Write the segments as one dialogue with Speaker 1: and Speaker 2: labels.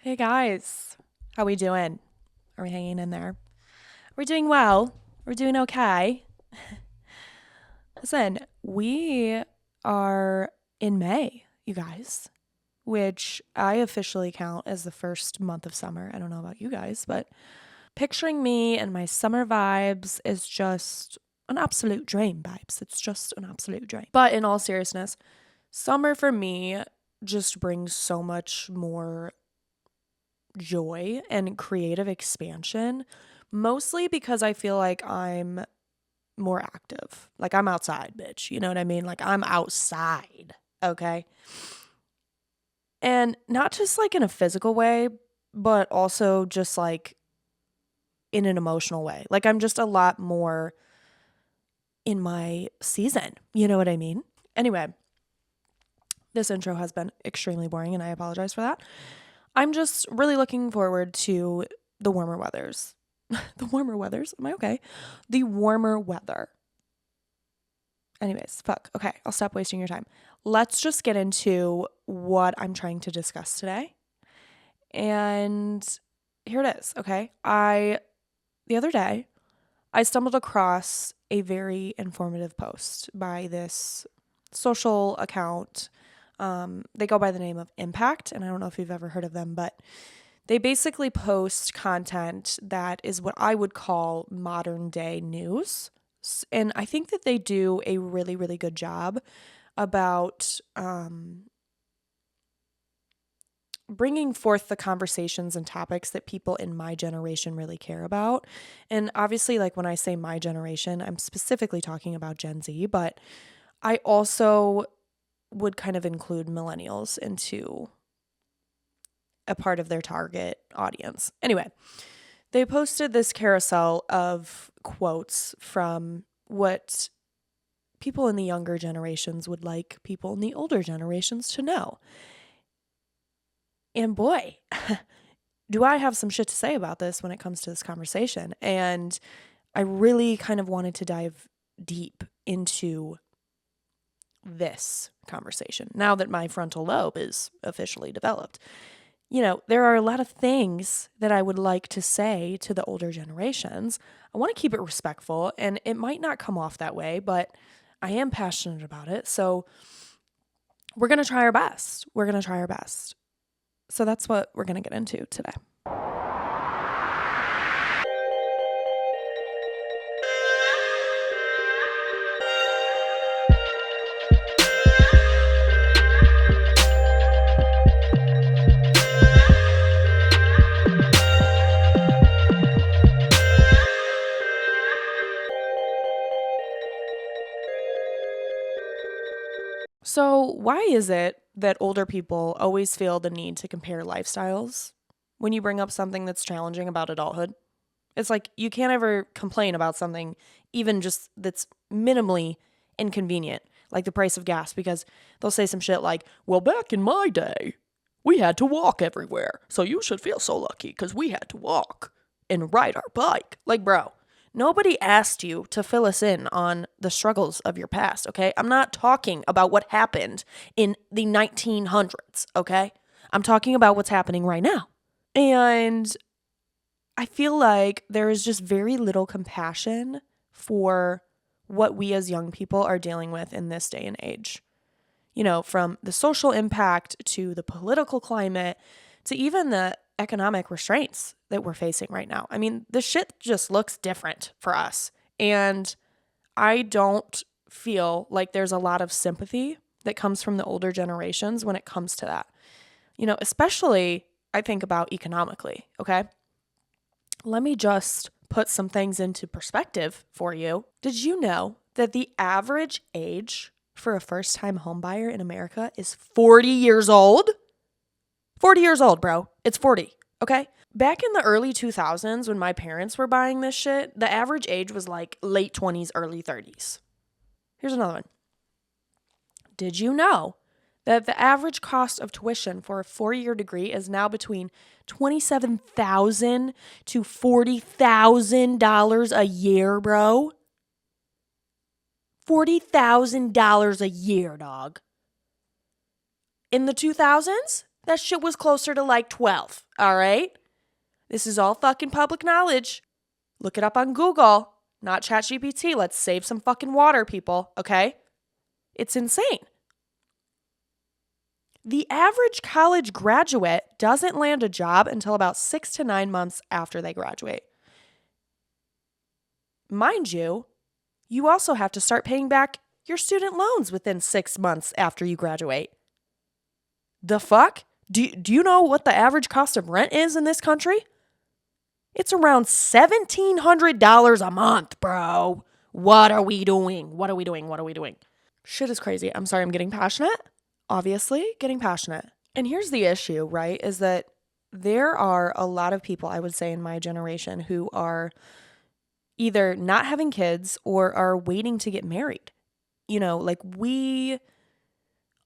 Speaker 1: Hey guys, how we doing? Are we hanging in there? We're doing well. We're doing okay. Listen, we are in May, you guys, which I officially count as the first month of summer. I don't know about you guys, but picturing me and my summer vibes is just an absolute dream, vibes. It's just an absolute dream. But in all seriousness, summer for me just brings so much more joy and creative expansion, mostly because I feel like I'm more active. Like I'm outside, bitch. You know what I mean? Like I'm outside. Okay. And not just like in a physical way, but also just like in an emotional way. Like I'm just a lot more in my season. You know what I mean? Anyway, this intro has been extremely boring and I apologize for that. I'm just really looking forward to the warmer weathers. The warmer weathers? Am I okay? The warmer weather. Anyways, fuck. Okay, I'll stop wasting your time. Let's just get into what I'm trying to discuss today. And here it is, okay? The other day, I stumbled across a very informative post by this social account. They go by the name of Impact, and I don't know if you've ever heard of them, but they basically post content that is what I would call modern day news. And I think that they do a really, really good job about bringing forth the conversations and topics that people in my generation really care about. And obviously, like when I say my generation, I'm specifically talking about Gen Z, but I also would kind of include millennials into a part of their target audience. Anyway, they posted this carousel of quotes from what people in the younger generations would like people in the older generations to know. And boy, do I have some shit to say about this when it comes to this conversation. And I really kind of wanted to dive deep into this conversation now that my frontal lobe is officially developed. You know, there are a lot of things that I would like to say to the older generations. I want to keep it respectful, and it might not come off that way, but I am passionate about it. So we're going to try our best. We're going to try our best. So that's what we're going to get into today. So, why is it that older people always feel the need to compare lifestyles when you bring up something that's challenging about adulthood? It's like you can't ever complain about something, even just that's minimally inconvenient, like the price of gas, because they'll say some shit like, well, back in my day, we had to walk everywhere. So you should feel so lucky because we had to walk and ride our bike. Like, bro, nobody asked you to fill us in on the struggles of your past, okay? I'm not talking about what happened in the 1900s, okay? I'm talking about what's happening right now. And I feel like there is just very little compassion for what we as young people are dealing with in this day and age. You know, from the social impact to the political climate to even the economic restraints that we're facing right now. I mean, the shit just looks different for us. And I don't feel like there's a lot of sympathy that comes from the older generations when it comes to that. You know, especially I think about economically, okay? Let me just put some things into perspective for you. Did you know that the average age for a first-time homebuyer in America is 40 years old? 40 years old, bro. It's 40, okay? Back in the early 2000s when my parents were buying this shit, the average age was like late 20s, early 30s. Here's another one. Did you know that the average cost of tuition for a 4-year degree is now between $27,000 to $40,000 a year, bro? $40,000 a year, dog. In the 2000s, That shit was closer to like 12, all right? This is all fucking public knowledge. Look it up on Google, not ChatGPT. Let's save some fucking water, people, okay? It's insane. The average college graduate doesn't land a job until about 6 to 9 months after they graduate. Mind you, you also have to start paying back your student loans within 6 months after you graduate. The fuck? Do you know what the average cost of rent is in this country? It's around $1,700 a month, bro. What are we doing? What are we doing? What are we doing? Shit is crazy. I'm sorry, I'm getting passionate. Obviously, getting passionate. And here's the issue, right? Is that there are a lot of people, I would say, in my generation who are either not having kids or are waiting to get married. You know, like we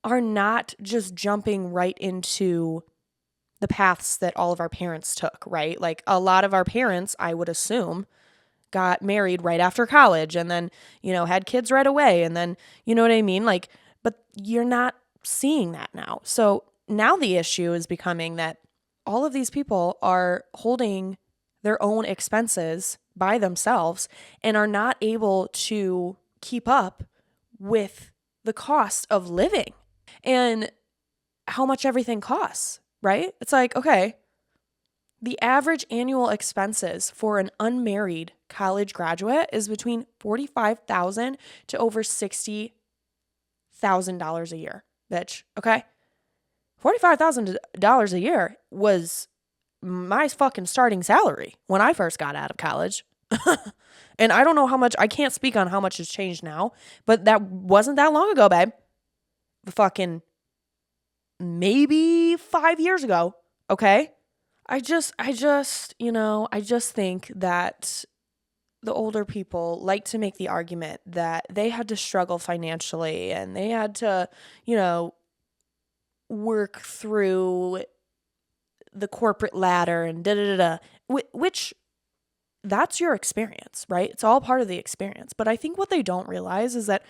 Speaker 1: are not just jumping right into the paths that all of our parents took, right? Like a lot of our parents, I would assume, got married right after college and then, you know, had kids right away. And then, you know what I mean? Like, but you're not seeing that now. So now the issue is becoming that all of these people are holding their own expenses by themselves and are not able to keep up with the cost of living and how much everything costs, right? It's like, okay, the average annual expenses for an unmarried college graduate is between $45,000 to over $60,000 a year, bitch. Okay? $45,000 a year was my fucking starting salary when I first got out of college. And I don't know how much, I can't speak on how much has changed now, but that wasn't that long ago, babe. Fucking maybe 5 years ago. Okay? I just think that the older people like to make the argument that they had to struggle financially and they had to, work through the corporate ladder and which that's your experience, right? It's all part of the experience. But I think what they don't realize is that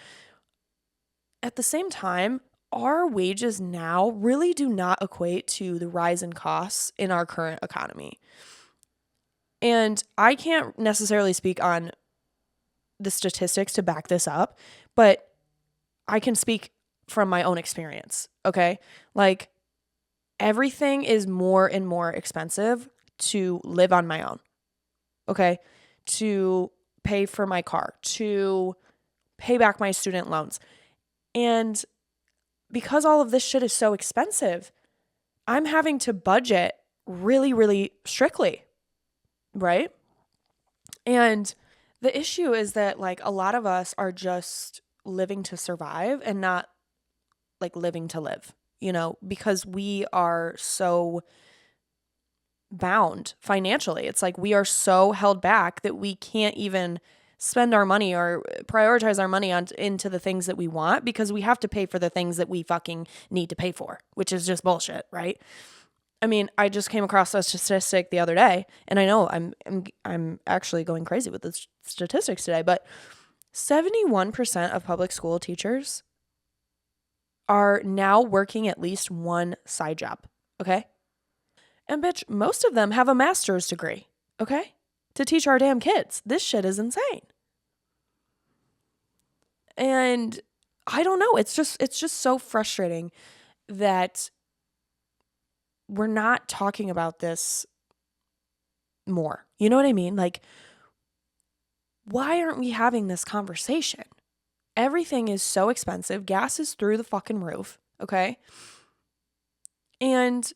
Speaker 1: at the same time, our wages now really do not equate to the rise in costs in our current economy. And I can't necessarily speak on the statistics to back this up, but I can speak from my own experience, okay? Like, everything is more and more expensive to live on my own, okay? To pay for my car, to pay back my student loans. And because all of this shit is so expensive, I'm having to budget really, really strictly, right? And the issue is that, like, a lot of us are just living to survive and not, like, living to live, because we are so bound financially. It's like we are so held back that we can't even spend our money or prioritize our money into the things that we want because we have to pay for the things that we fucking need to pay for, which is just bullshit, right? I mean, I just came across a statistic the other day, and I know I'm actually going crazy with the statistics today, but 71% of public school teachers are now working at least one side job, okay? And bitch, most of them have a master's degree, okay? To teach our damn kids. This shit is insane. And I don't know, it's just so frustrating that we're not talking about this more. You know what I mean? Like, why aren't we having this conversation? Everything is so expensive. Gas is through the fucking roof, okay? And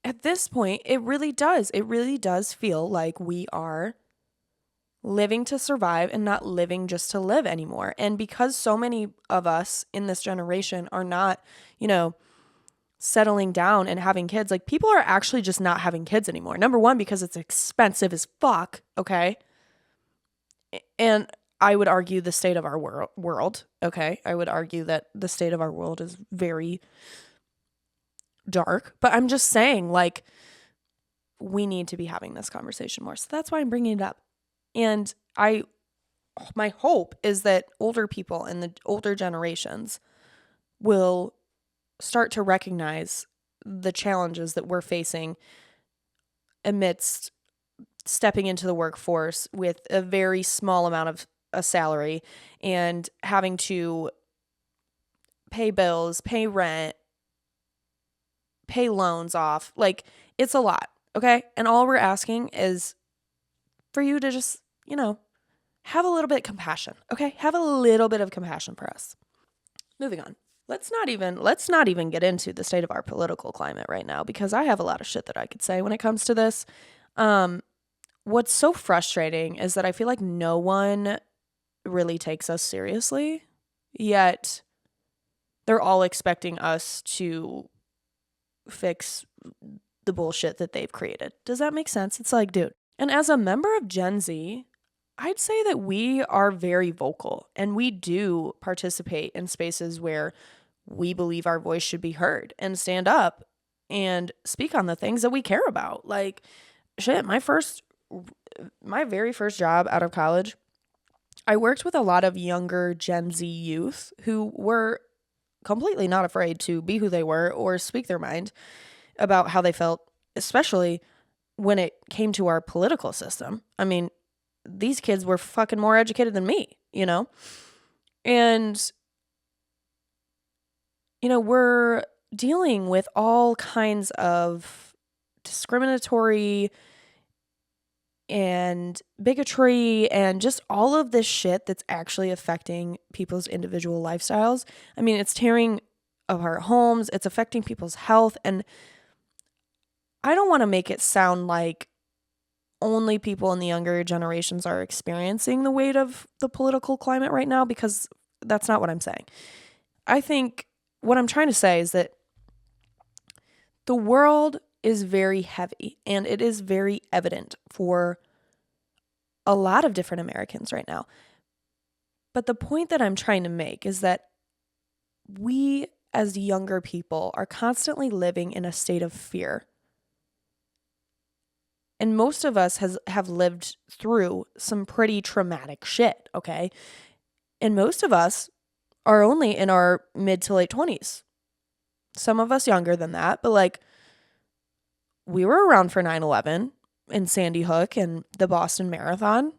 Speaker 1: at this point, it really does feel like we are living to survive and not living just to live anymore. And because so many of us in this generation are not, settling down and having kids, like, people are actually just not having kids anymore. Number one, because it's expensive as fuck, okay? And I would argue the state of our world, okay? I would argue that the state of our world is very dark, but I'm just saying, like, we need to be having this conversation more. So that's why I'm bringing it up. And my hope is that older people and the older generations will start to recognize the challenges that we're facing amidst stepping into the workforce with a very small amount of a salary and having to pay bills, pay rent, pay loans off. Like, it's a lot, okay? And all we're asking is for you to just, have a little bit of compassion, okay? Have a little bit of compassion for us. Moving on. Let's not even get into the state of our political climate right now, because I have a lot of shit that I could say when it comes to this. What's so frustrating is that I feel like no one really takes us seriously, yet they're all expecting us to fix the bullshit that they've created. Does that make sense? It's like, dude. And as a member of Gen Z, I'd say that we are very vocal, and we do participate in spaces where we believe our voice should be heard and stand up and speak on the things that we care about. Like, shit, my very first job out of college, I worked with a lot of younger Gen Z youth who were completely not afraid to be who they were or speak their mind about how they felt, especially when it came to our political system. I mean, these kids were fucking more educated than me, And, we're dealing with all kinds of discriminatory and bigotry and just all of this shit that's actually affecting people's individual lifestyles. I mean, it's tearing apart homes, it's affecting people's health, and I don't want to make it sound like only people in the younger generations are experiencing the weight of the political climate right now, because that's not what I'm saying. I think what I'm trying to say is that the world is very heavy, and it is very evident for a lot of different Americans right now. But the point that I'm trying to make is that we as younger people are constantly living in a state of fear. And most of us have lived through some pretty traumatic shit, okay? And most of us are only in our mid to late 20s. Some of us younger than that, but we were around for 9/11 and Sandy Hook and the Boston Marathon,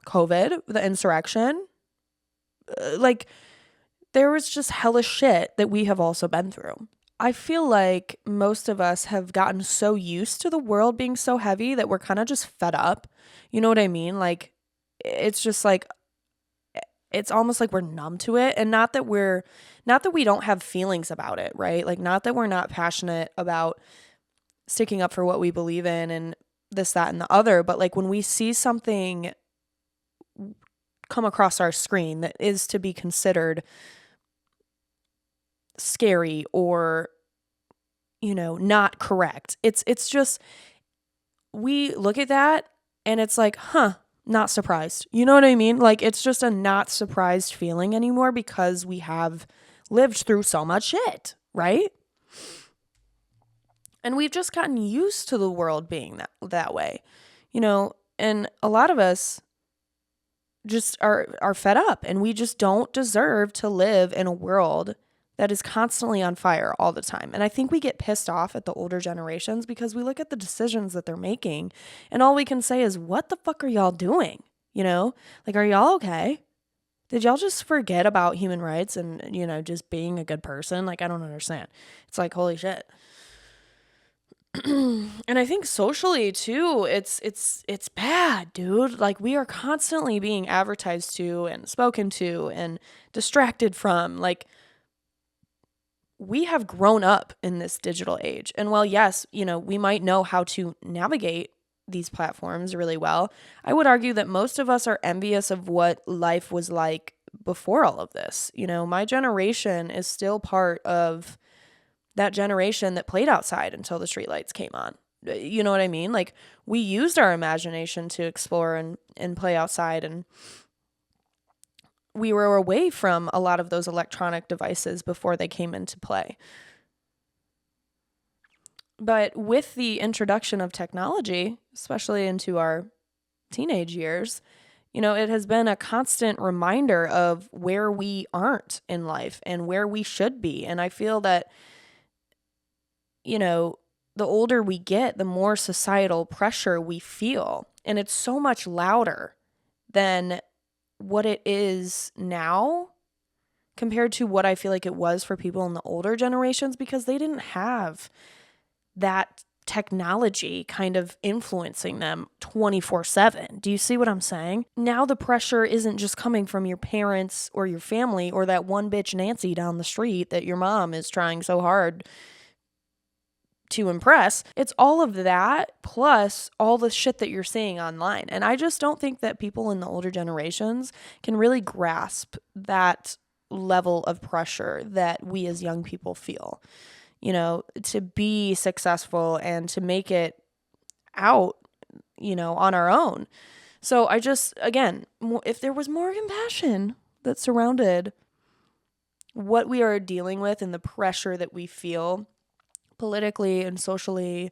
Speaker 1: COVID, the insurrection. There was just hellish shit that we have also been through. I feel like most of us have gotten so used to the world being so heavy that we're kind of just fed up. You know what I mean? It's just it's almost like we're numb to it. And not that we don't have feelings about it, right? Not that we're not passionate about sticking up for what we believe in and this, that, and the other. But when we see something come across our screen that is to be considered scary or not correct, it's just, we look at that and it's like, not surprised. You know what I mean? It's just a not surprised feeling anymore, because we have lived through so much shit, right? And we've just gotten used to the world being that way, and a lot of us just are fed up, and we just don't deserve to live in a world that is constantly on fire all the time. And I think we get pissed off at the older generations because we look at the decisions that they're making, and all we can say is, what the fuck are y'all doing? Are y'all okay? Did y'all just forget about human rights and, just being a good person? I don't understand. It's holy shit. And I think socially too, it's bad, dude. We are constantly being advertised to and spoken to and distracted from. We have grown up in this digital age. And while yes, we might know how to navigate these platforms really well, I would argue that most of us are envious of what life was like before all of this. My generation is still part of that generation that played outside until the streetlights came on. You know what I mean? We used our imagination to explore and play outside, and we were away from a lot of those electronic devices before they came into play. But with the introduction of technology, especially into our teenage years, it has been a constant reminder of where we aren't in life and where we should be. And I feel that you know, the older we get, the more societal pressure we feel. And it's so much louder than what it is now compared to what I feel like it was for people in the older generations, because they didn't have that technology kind of influencing them 24/7. Do you see what I'm saying? Now the pressure isn't just coming from your parents or your family or that one bitch Nancy down the street that your mom is trying so hard to impress. It's all of that plus all the shit that you're seeing online. And I just don't think that people in the older generations can really grasp that level of pressure that we as young people feel, to be successful and to make it out, on our own. So I just, again, if there was more compassion that surrounded what we are dealing with and the pressure that we feel politically and socially,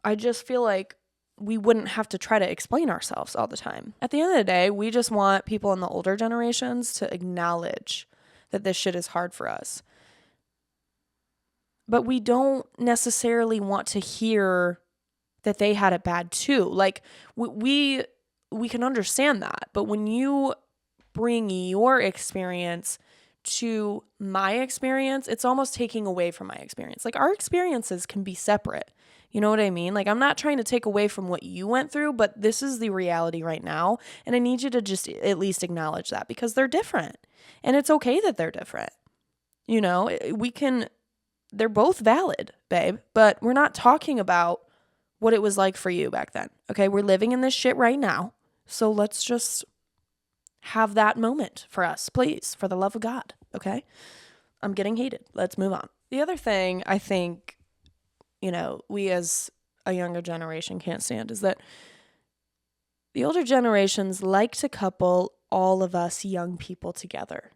Speaker 1: I just feel like we wouldn't have to try to explain ourselves all the time. At the end of the day, we just want people in the older generations to acknowledge that this shit is hard for us. But we don't necessarily want to hear that they had it bad too. Like we can understand that, but when you bring your experience to my experience, it's almost taking away from my experience. Like our experiences can be separate. You know what I mean? Like I'm not trying to take away from what you went through, but this is the reality right now. And I need you to just at least acknowledge that because they're different. And it's okay that they're different. They're both valid, babe, but we're not talking about what it was like for you back then. Okay, we're living in this shit right now. So let's just have that moment for us, please, for the love of God, okay? I'm getting heated. Let's move on. The other thing I think, we as a younger generation can't stand is that the older generations like to couple all of us young people together.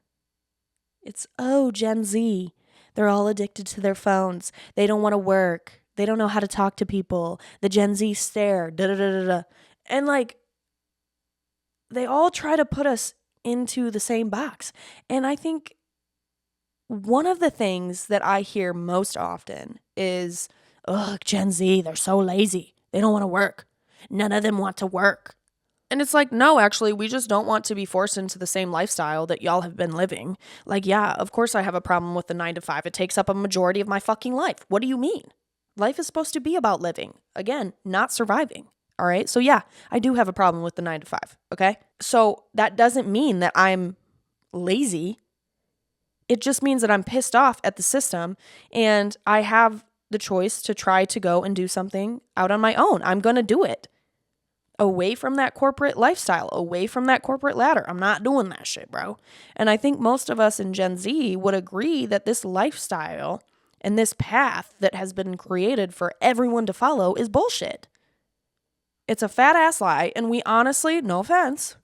Speaker 1: It's, Gen Z. They're all addicted to their phones. They don't want to work. They don't know how to talk to people. The Gen Z stare, da-da-da-da-da. And they all try to put us into the same box. And I think one of the things that I hear most often is, Gen Z, they're so lazy. They don't want to work. None of them want to work. And it's like, no, actually, we just don't want to be forced into the same lifestyle that y'all have been living. Like, yeah, of course I have a problem with the 9 to 5. It takes up a majority of my fucking life. What do you mean? Life is supposed to be about living. Again, not surviving. All right. So yeah, I do have a problem with the 9 to 5. Okay. So that doesn't mean that I'm lazy. It just means that I'm pissed off at the system and I have the choice to try to go and do something out on my own. I'm going to do it. Away from that corporate lifestyle, away from that corporate ladder. I'm not doing that shit, bro. And I think most of us in Gen Z would agree that this lifestyle and this path that has been created for everyone to follow is bullshit. It's a fat ass lie. And we honestly, no offense,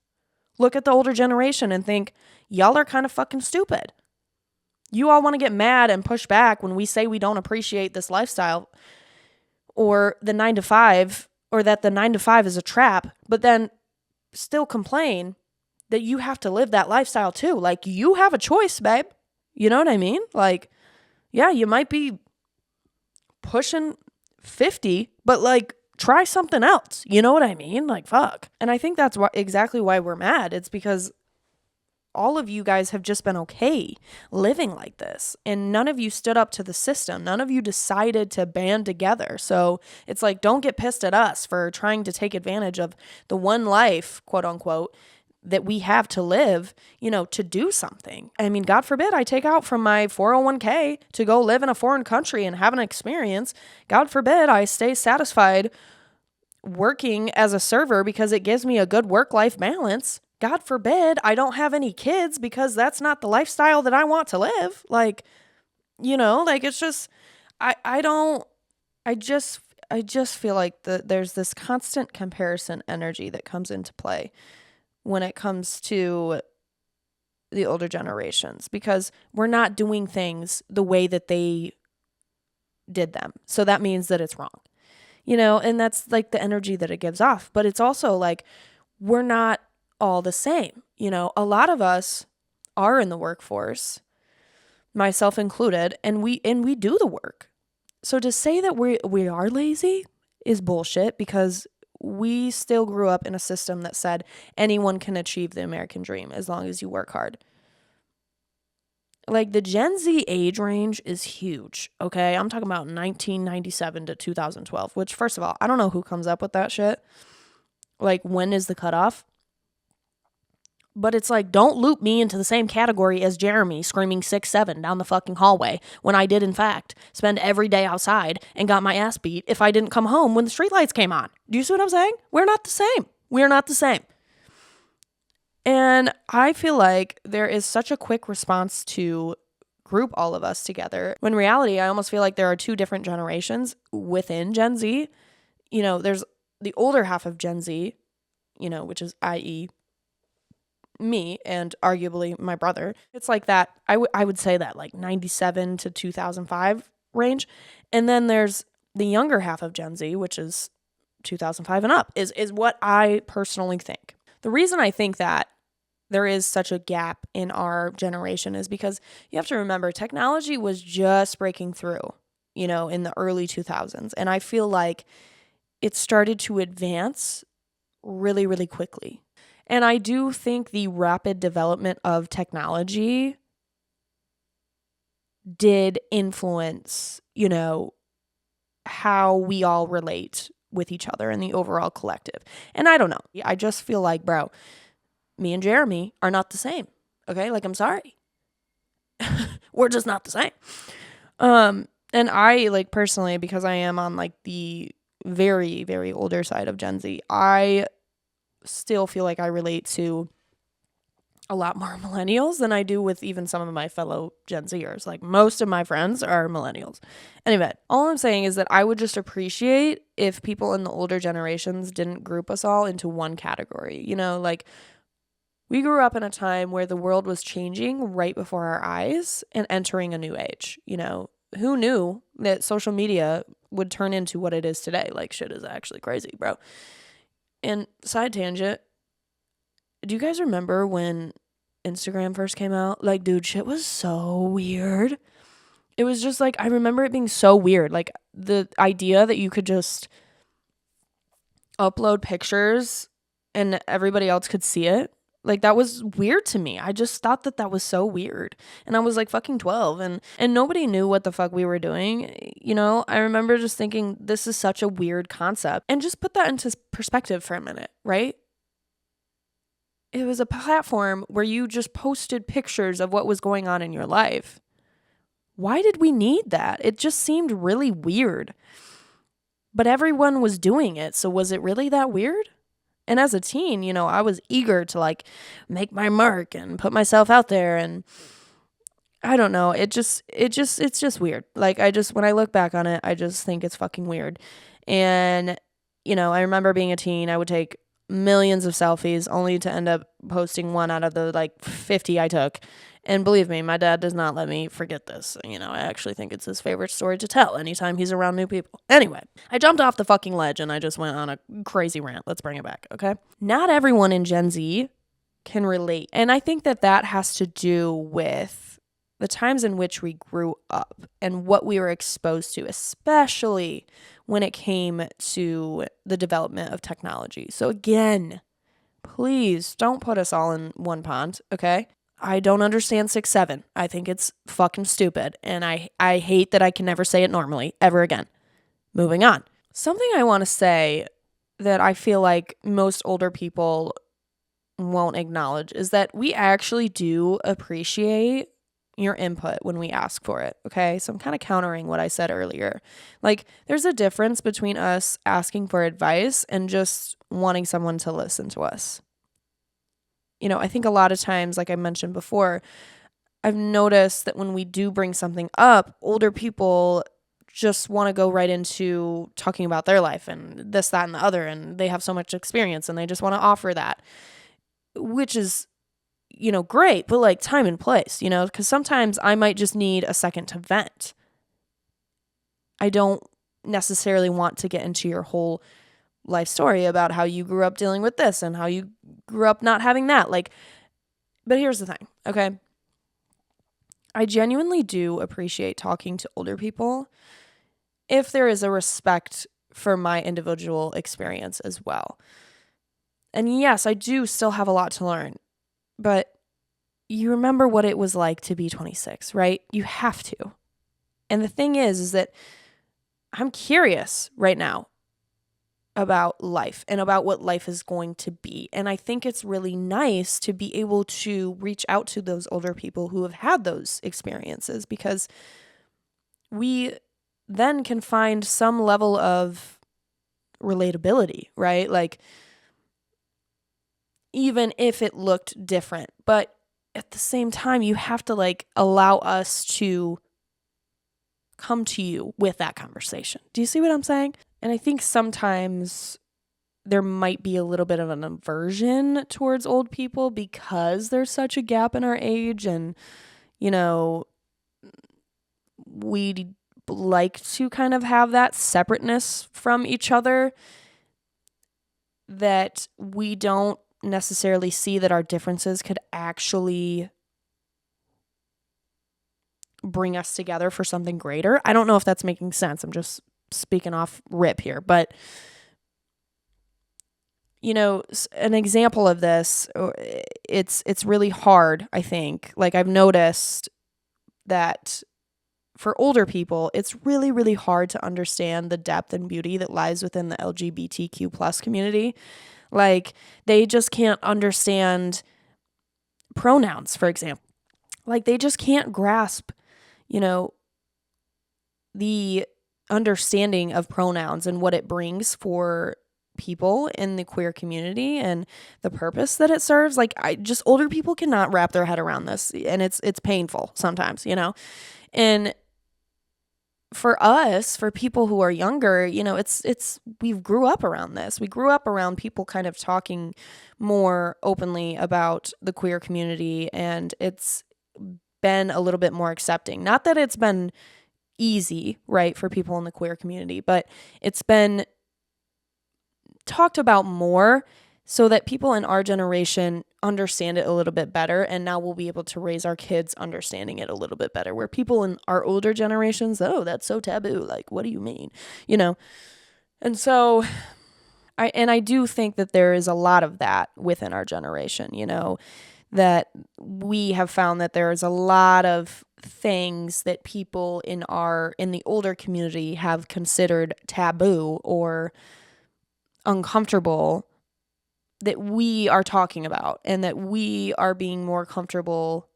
Speaker 1: look at the older generation and think, y'all are kind of fucking stupid. You all want to get mad and push back when we say we don't appreciate this lifestyle or the 9 to 5, or that the 9 to 5 is a trap, but then still complain that you have to live that lifestyle too. Like, you have a choice, babe. You know what I mean? Like, yeah, you might be pushing 50, but try something else. You know what I mean? Like, fuck. And I think that's exactly why we're mad. It's because all of you guys have just been okay living like this. And none of you stood up to the system. None of you decided to band together. So it's like, don't get pissed at us for trying to take advantage of the one life, quote unquote, that we have to live, to do something. I mean, God forbid I take out from my 401k to go live in a foreign country and have an experience. God forbid I stay satisfied working as a server because it gives me a good work-life balance. God forbid I don't have any kids because that's not the lifestyle that I want to live. It's just, I just feel like there's this constant comparison energy that comes into play when it comes to the older generations, because we're not doing things the way that they did them. So that means that it's wrong, and that's like the energy that it gives off. But it's also like, we're not all the same. A lot of us are in the workforce. myself included, and we do the work. So to say that we are lazy is bullshit, because we still grew up in a system that said anyone can achieve the American dream as long as you work hard. Like, the Gen Z age range is huge, okay? I'm talking about 1997 to 2012, which, first of all, I don't know who comes up with that shit. Like, when is the cutoff? But it's like, don't loop me into the same category as Jeremy screaming 6'7" down the fucking hallway when I did, in fact, spend every day outside and got my ass beat if I didn't come home when the streetlights came on. Do you see what I'm saying? We're not the same. We're not the same. And I feel like there is such a quick response to group all of us together. When in reality, I almost feel like there are two different generations within Gen Z. You know, there's the older half of Gen Z, you know, which is i.e. me and arguably my brother. It's like that. I would say that like 97 to 2005 range. And then there's the younger half of Gen Z, which is 2005 and up, is what I personally think. The reason I think that there is such a gap in our generation is because you have to remember technology was just breaking through, you know, in the early 2000s. And I feel like it started to advance really, really quickly. And I do think the rapid development of technology did influence, you know, how we all relate with each other and the overall collective. And I don't know. I just feel like, bro, me and Jeremy are not the same. Okay? Like, I'm sorry. We're just not the same. And I, like, personally, because I am on like the very, very older side of Gen Z, I still feel like I relate to a lot more millennials than I do with even some of my fellow Gen Zers. Like, most of my friends are millennials. Anyway, all I'm saying is that I would just appreciate if people in the older generations didn't group us all into one category. You know, like, we grew up in a time where the world was changing right before our eyes and entering a new age. You know, who knew that social media would turn into what it is today? Like, shit is actually crazy, bro. And side tangent, do you guys remember when Instagram first came out? Like, dude, shit was so weird. It was just like, I remember it being so weird. Like, the idea that you could just upload pictures and everybody else could see it. Like, that was weird to me. I just thought that was so weird. And I was like fucking 12 and nobody knew what the fuck we were doing. You know, I remember just thinking, this is such a weird concept. And just put that into perspective for a minute, right? It was a platform where you just posted pictures of what was going on in your life. Why did we need that? It just seemed really weird. But everyone was doing it, so was it really that weird? And as a teen, you know, I was eager to like make my mark and put myself out there, and I don't know, it's just weird. Like, when I look back on it, I just think it's fucking weird. And, you know, I remember being a teen, I would take millions of selfies only to end up posting one out of the like 50 I took. And believe me, my dad does not let me forget this. You know, I actually think it's his favorite story to tell anytime he's around new people. Anyway, I jumped off the fucking ledge and I just went on a crazy rant. Let's bring it back, okay? Not everyone in Gen Z can relate. And I think that has to do with the times in which we grew up and what we were exposed to, especially when it came to the development of technology. So again, please don't put us all in one pond, okay? I don't understand 6'7". I think it's fucking stupid. And I hate that I can never say it normally ever again. Moving on. Something I want to say that I feel like most older people won't acknowledge is that we actually do appreciate your input when we ask for it, okay? So I'm kind of countering what I said earlier. Like, there's a difference between us asking for advice and just wanting someone to listen to us. You know, I think a lot of times, like I mentioned before, I've noticed that when we do bring something up, older people just want to go right into talking about their life and this, that, and the other, and they have so much experience and they just want to offer that, which is, you know, great, but like time and place, you know, because sometimes I might just need a second to vent. I don't necessarily want to get into your whole life story about how you grew up dealing with this and how you grew up not having that. Like, but here's the thing, okay? I genuinely do appreciate talking to older people if there is a respect for my individual experience as well. And yes, I do still have a lot to learn, but you remember what it was like to be 26, right? You have to. And the thing is that I'm curious right now about life and about what life is going to be. And I think it's really nice to be able to reach out to those older people who have had those experiences, because we then can find some level of relatability, right? Like, even if it looked different, but at the same time, you have to like allow us to come to you with that conversation. Do you see what I'm saying? And I think sometimes there might be a little bit of an aversion towards old people because there's such a gap in our age, and, you know, we like to kind of have that separateness from each other, that we don't necessarily see that our differences could actually bring us together for something greater. I don't know if that's making sense. I'm just speaking off rip here, but you know, an example of this, it's really hard, I think. Like, I've noticed that for older people, it's really, really hard to understand the depth and beauty that lies within the LGBTQ plus community. Like, they just can't understand pronouns, for example. Like, they just can't grasp, you know, the understanding of pronouns and what it brings for people in the queer community and the purpose that it serves. Like, older people cannot wrap their head around this, and it's painful sometimes, you know. And for us, for people who are younger, you know, we grew up around this. We grew up around people kind of talking more openly about the queer community, and it's been a little bit more accepting. Not that it's been easy, right, for people in the queer community, but it's been talked about more so that people in our generation understand it a little bit better, and now we'll be able to raise our kids understanding it a little bit better, where people in our older generations, oh, that's so taboo, like, what do you mean, you know? And so I do think that there is a lot of that within our generation, you know, that we have found that there is a lot of things that people in the older community have considered taboo or uncomfortable, that we are talking about, and that we are being more comfortable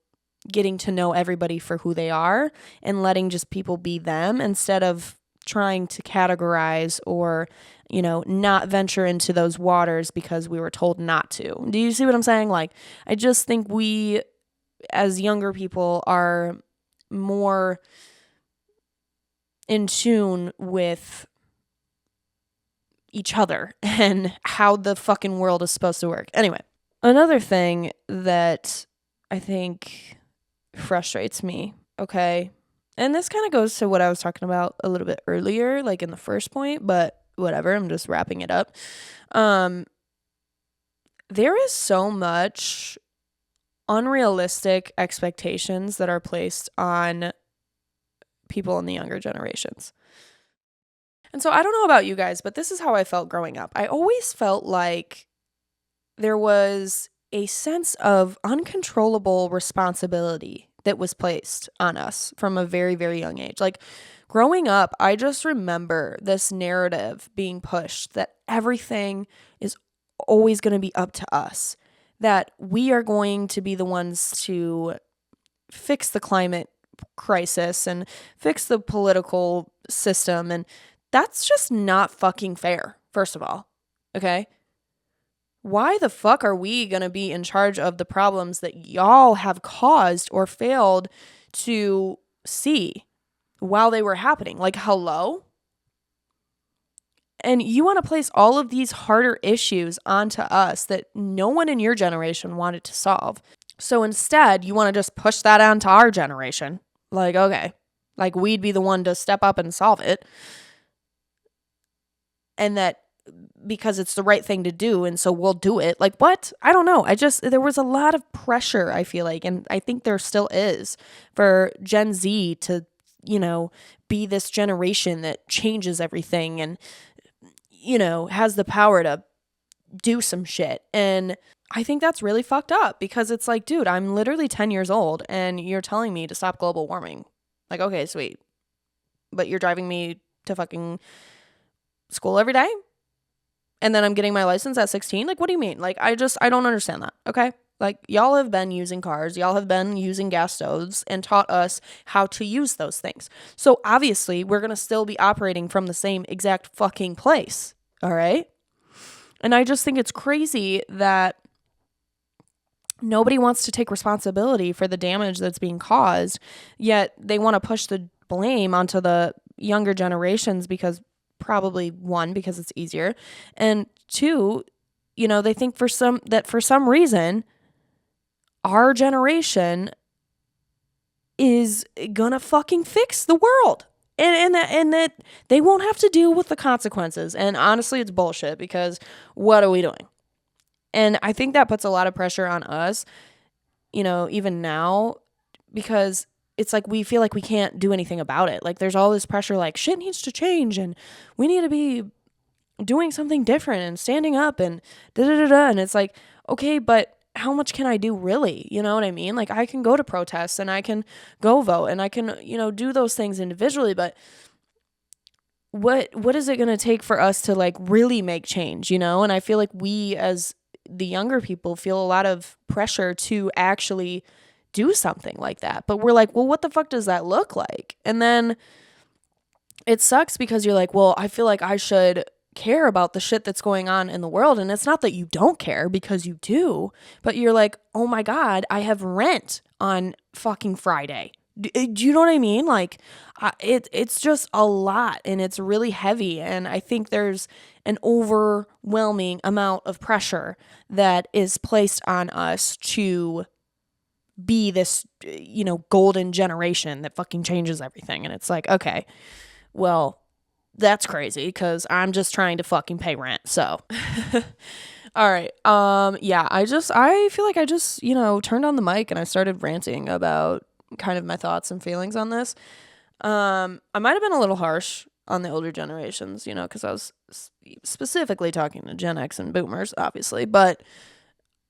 Speaker 1: getting to know everybody for who they are and letting just people be them, instead of trying to categorize or, you know, not venture into those waters because we were told not to. Do you see what I'm saying? Like, I just think we as younger people are more in tune with each other and how the fucking world is supposed to work. Anyway, another thing that I think frustrates me, okay, and this kind of goes to what I was talking about a little bit earlier, like in the first point, but whatever, I'm just wrapping it up. There is so much unrealistic expectations that are placed on people in the younger generations. And so I don't know about you guys, but this is how I felt growing up. I always felt like there was a sense of uncontrollable responsibility that was placed on us from a very, very young age. Like, growing up, I just remember this narrative being pushed that everything is always going to be up to us, that we are going to be the ones to fix the climate crisis and fix the political system. And that's just not fucking fair, first of all. Okay? Why the fuck are we going to be in charge of the problems that y'all have caused or failed to see while they were happening? Like, hello? And you want to place all of these harder issues onto us that no one in your generation wanted to solve. So instead, you want to just push that onto our generation. Like, okay, like we'd be the one to step up and solve it. And that because it's the right thing to do, and so we'll do it. Like, what? I don't know. There was a lot of pressure, I feel like, and I think there still is, for Gen Z to, be this generation that changes everything and, has the power to do some shit. And I think that's really fucked up, because it's like, dude, I'm literally 10 years old and you're telling me to stop global warming. Like, okay, sweet. But you're driving me to fucking school every day? And then I'm getting my license at 16? Like, what do you mean? Like, I don't understand that, okay? Like, y'all have been using cars, y'all have been using gas stoves and taught us how to use those things. So obviously, we're gonna still be operating from the same exact fucking place, all right? And I just think it's crazy that nobody wants to take responsibility for the damage that's being caused, yet they want to push the blame onto the younger generations, because probably, one, because it's easier, and two, they think for some reason our generation is gonna fucking fix the world, and that they won't have to deal with the consequences. And honestly, it's bullshit, because what are we doing? And I think that puts a lot of pressure on us, even now, because it's like we feel like we can't do anything about it. Like, there's all this pressure, like, shit needs to change and we need to be doing something different and standing up and da-da-da-da. And it's like, okay, but how much can I do, really? You know what I mean? Like, I can go to protests and I can go vote and I can, do those things individually, but what is it going to take for us to, like, really make change, And I feel like we, as the younger people, feel a lot of pressure to actually do something like that. But we're like, well, what the fuck does that look like? And then it sucks, because you're like, well, I feel like I should care about the shit that's going on in the world. And it's not that you don't care, because you do, but you're like, oh my God, I have rent on fucking Friday. Do you know what I mean? Like, it's just a lot, and it's really heavy. And I think there's an overwhelming amount of pressure that is placed on us to be this, golden generation that fucking changes everything. And it's like, okay, well, that's crazy, because I'm just trying to fucking pay rent. So, all right. Yeah, I feel like I just, turned on the mic and I started ranting about kind of my thoughts and feelings on this. I might have been a little harsh on the older generations, because I was specifically talking to Gen X and boomers, obviously, but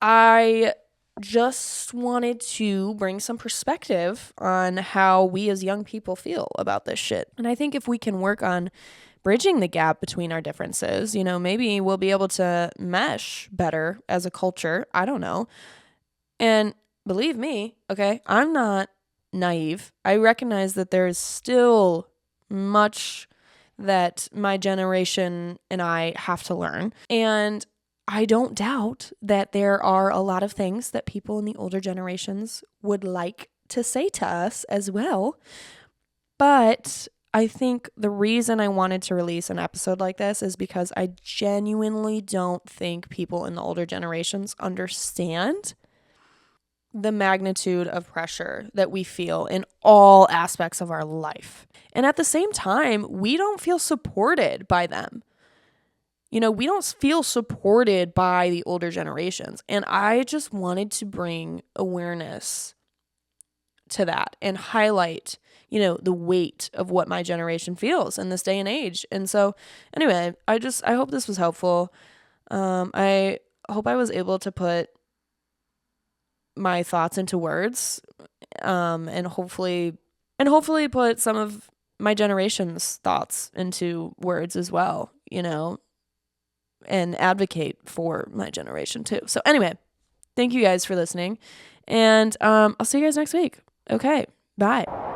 Speaker 1: I just wanted to bring some perspective on how we as young people feel about this shit. And I think if we can work on bridging the gap between our differences, maybe we'll be able to mesh better as a culture. I don't know. And believe me, okay, I'm not naive. I recognize that there is still much that my generation and I have to learn. And I don't doubt that there are a lot of things that people in the older generations would like to say to us as well. But I think the reason I wanted to release an episode like this is because I genuinely don't think people in the older generations understand the magnitude of pressure that we feel in all aspects of our life. And at the same time, we don't feel supported by them. We don't feel supported by the older generations. And I just wanted to bring awareness to that and highlight, the weight of what my generation feels in this day and age. And so anyway, I hope this was helpful. I hope I was able to put my thoughts into words, and hopefully put some of my generation's thoughts into words as well, and advocate for my generation too. So anyway, thank you guys for listening, and I'll see you guys next week. Okay, bye.